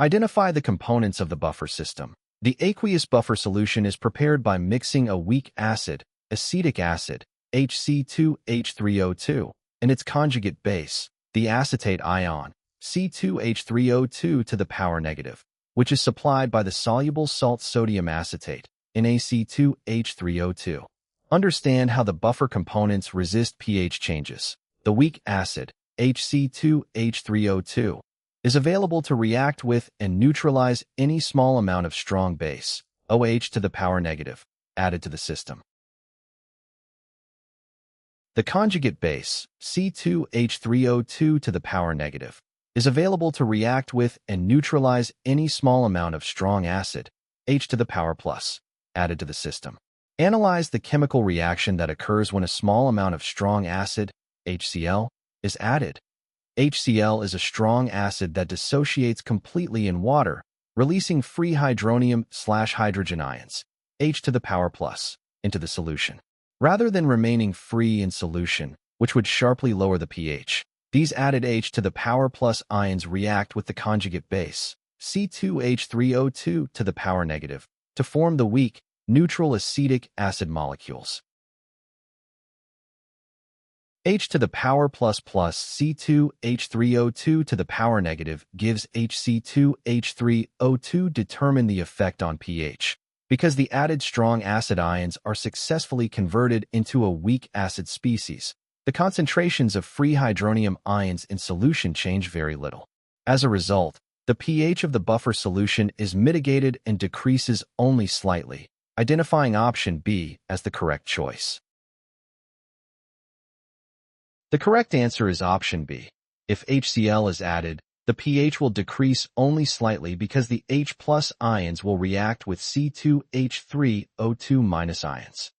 Identify the components of the buffer system. The aqueous buffer solution is prepared by mixing a weak acid, acetic acid, HC2H3O2, and its conjugate base, the acetate ion, C2H3O2 to the power negative, which is supplied by the soluble salt sodium acetate, NaC2H3O2. Understand how the buffer components resist pH changes. The weak acid, HC2H3O2, is available to react with and neutralize any small amount of strong base, OH to the power negative, added to the system. The conjugate base, C2H3O2 to the power negative, is available to react with and neutralize any small amount of strong acid, H to the power plus, added to the system. Analyze the chemical reaction that occurs when a small amount of strong acid, HCl, is added. HCl is a strong acid that dissociates completely in water, releasing free hydronium/hydrogen ions, H to the power plus, into the solution. Rather than remaining free in solution, which would sharply lower the pH, these added H to the power plus ions react with the conjugate base, C2H3O2 to the power negative, to form the weak, neutral acetic acid molecules. H to the power plus C2H3O2 to the power negative gives HC2H3O2. Determine the effect on pH. Because the added strong acid ions are successfully converted into a weak acid species, the concentrations of free hydronium ions in solution change very little. As a result, the pH of the buffer solution is mitigated and decreases only slightly, identifying option B as the correct choice. The correct answer is option B. If HCl is added, the pH will decrease only slightly because the H plus ions will react with C2H3O2 minus ions.